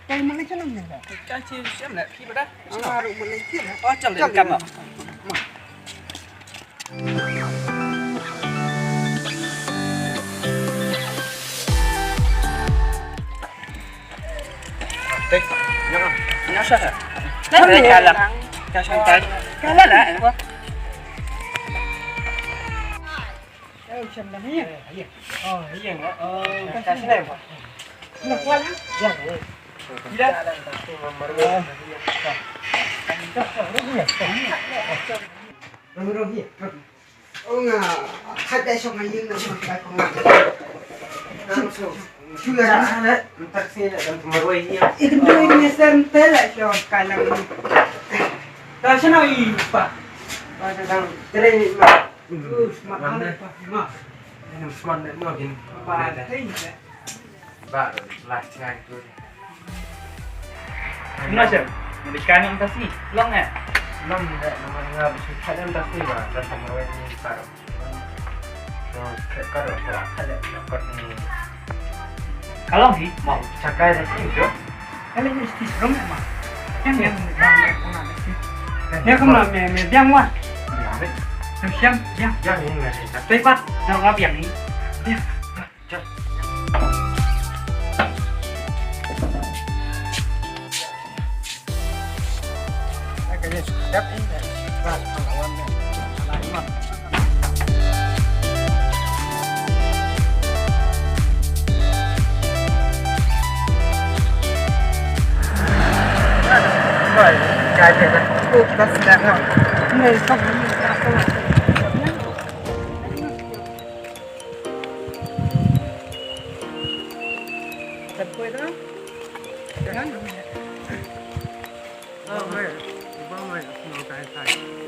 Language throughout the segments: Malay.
tay mà lấy cho làm gì vậy? Cái chi xem lại khi mà đã. Rồi mình lấy chuyện hả? Chẳng để cầm à? Đây, nó sao hả? Nó để cái là cái sang tay. Cái là lại quá. Xem là gì? Cái gì này mà? Nó quá lắm. Đi đây. Rồi. Ông khách đây xong rồi nhưng mà phải không làm. Chưa ra đấy. Taxi lại đang mở quay gì? Itu ini sente lah so kalang. Dah sana ipa. Pada đang cái đây mà Smart mana pa. Ma. Em smart đấy màkin. Ba thấy Ba lại ngay tôi. Ano siya? Amerikano ang taxi. Long eh. Long đấy mà nga bisa kalian taxi ba dan sama ini baru. So kalau saya kalian dapat ni Kalong sih. Mau. cakai dari itu. kalian mesti serem ya, Ma. Yang bang kona mesti. Ya kamu lah me biang wa. Ambil. Siam, biang. Yang ini nggak sih? Tepat. Nang ngap yang ni. Biang. Kayaknya sudah ini. Bah, pengalaman lain. Rồi, cái này là Kita sedang ini sama ini apa? Sampai dah. Jangan. Oh, mai. Bang mai, mau kai.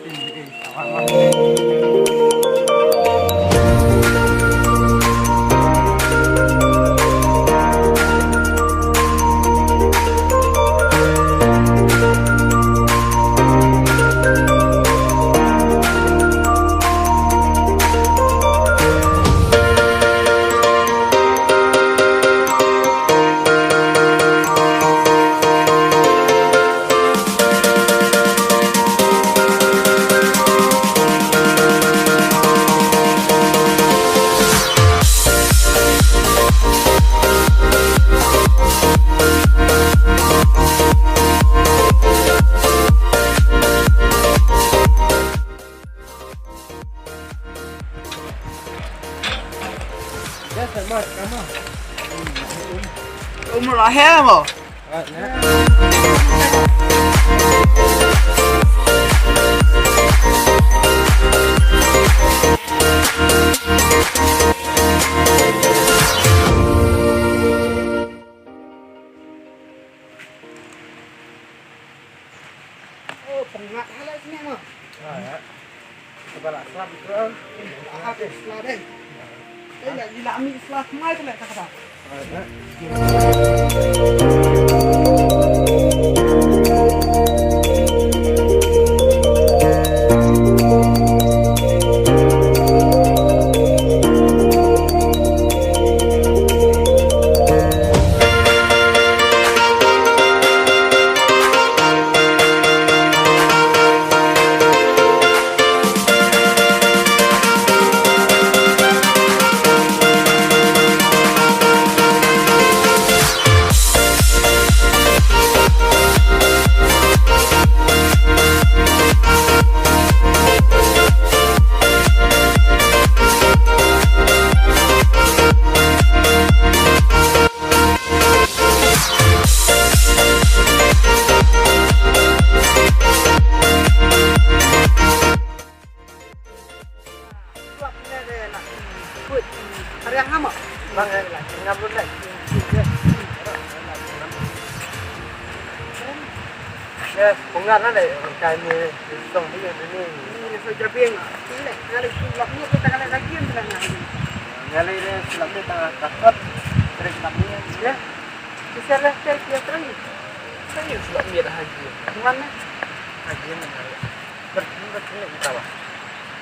Ini awak. Ya, sama kamu. Umur lahir mo. Oh, pengat halal sini mo. Kepala selap itu. Habis selada. Đây là gì làm mỹ slash mai cái này các bạn. Ada yang hama? Bang, ngabur lagi. Ya, bunga nó lại cái này trồng bây giờ ini. Ini saja biang. Ini ada sulapnya kita kalian lagi yang bilang lagi. Ngali ini selapnya tengah takut, terus namanya Ya. Bisa lah saya dia terus. saya selapnya dah haji. Mana? Haji mana? Berarti kita lah.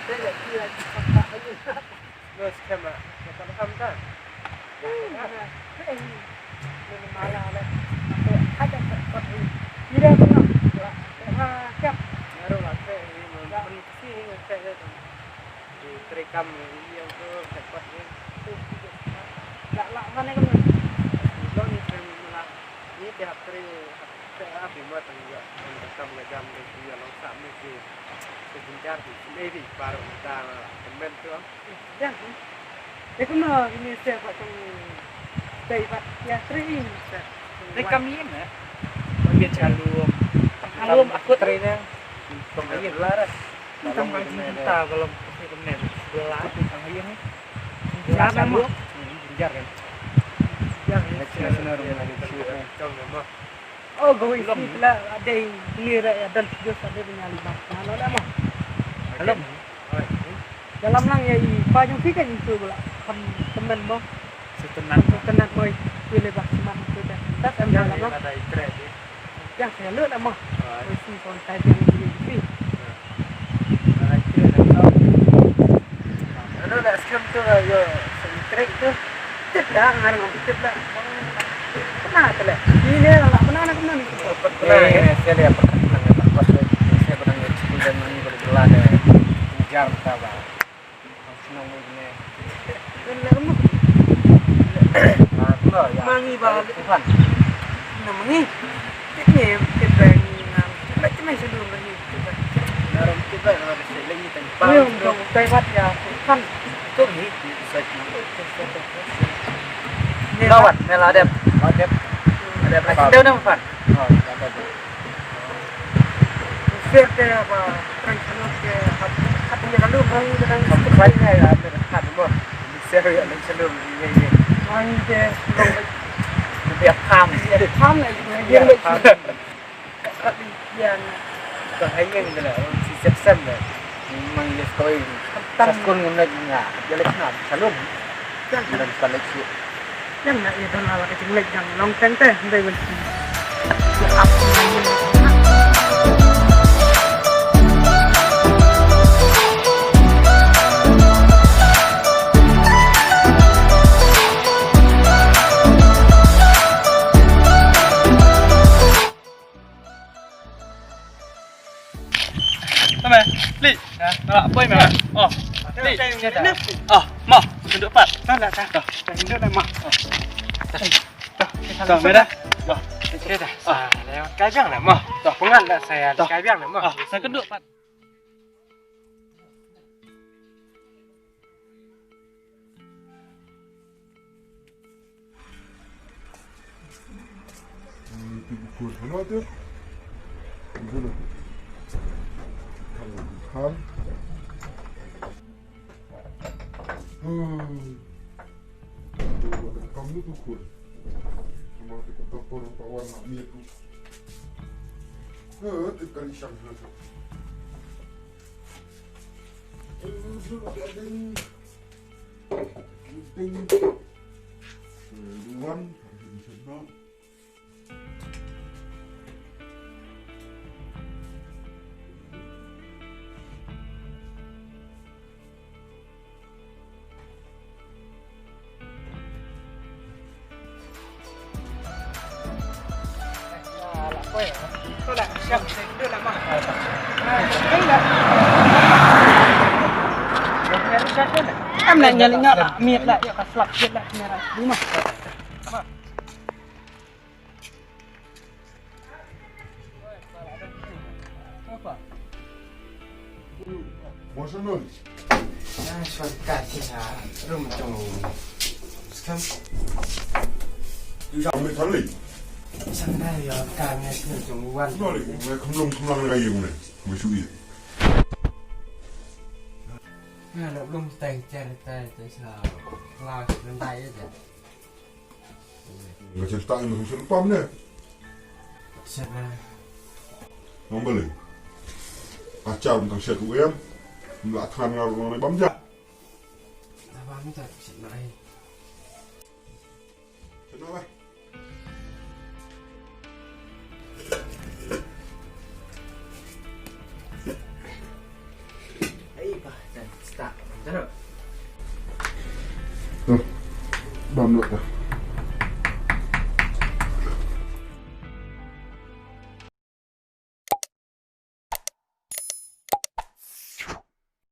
Saya lihat dia cepat aja. Terus kema, kita paham kan? Ini malah ada. teatri saya buat enggak rekam jam dia long sama sih sebentar sendiri baru kita temen tuh Ya. Dia kena ini saya buat tu dari Pak Yatri. Rekam ini ya. Bagi calum aku trennya pemain laras Tentang ngaji kita kalau pakai kemen sebelah tentang ayam ni. Jelas Jelas sama. jar kan Yang nasional rumah di sini trong nama oh gawin sila ada clear ada video ada punya lima. Mana dah mah? Calum. Dalam lang ya payung fikan itu pula temen mo Setenan. tenat boy pilih baksiman itu dah. Tak am dalam lang. ada ikret Yang saya lihat mah. Mesti kontak yang ini. ano na scam tu yo ikret tu Tidak ngarang tidak. Kenapa tu lah? Ini lah pernah nak kena ni. saya lihat perkembangan pas saya pernah ngecek dan ini boleh berlada jar tahu senang ini Lemu aku lah ya mangi balik. Tuhan Namangi. Ini kita ni macam mana sebelum ni. narum tiba narum saya lagi tanpa Ini untuk taibat ya kan. tu ni saya lawat meladep ada dia nama Fan oh ada Siapa apa transport ke hatinya lalu mangi dengan sampai ya ada kan bo saya yang sebelum ini mangi ke biar pam tham lại yang yang còn hay yang là si sep sem là mang les koi taskun ngomna nga jadi kenal salum dan koleksi yang nak itu lah kita lek yang long teng teh dari beli. Sama. Li. Nak apa ni? Oh. Li. Oh, mau duduk pat. Tak lah tak. Ini dah mah. Dah, merah. Okey dah. Lewat kajang lah mah. Dah pengat lah saya kajang lah mah. Saya keduk pat. Bukur mana tu? Bukur. Kan. Kamu tu bukur. Cuma kita topor kawan nak ni tu. Tekan syang tu. Ada ni. Ting. Duan, sebab Tôi lại xem đưa lại mà. Đây là em lại nhà linh ngạ miệt lại cả flak miệt lại này đúng không? Masa nun? Suatu kali rumah tu scam Sampai kali. sana ya kami tu wan Balik, mereka kemlang lagi yang mana? Masuk Nah, belum cerita itu sao lao rentai aja. Nggak ceritain langsung serpam deh. Sana Ngomong balik. Acar tentang set UM. Nggak tahan ngaruh orang bam jah. apa minta sana ai. Kenapa? Ai bah, dan start. Jangan. Tuh, bam dulu dah.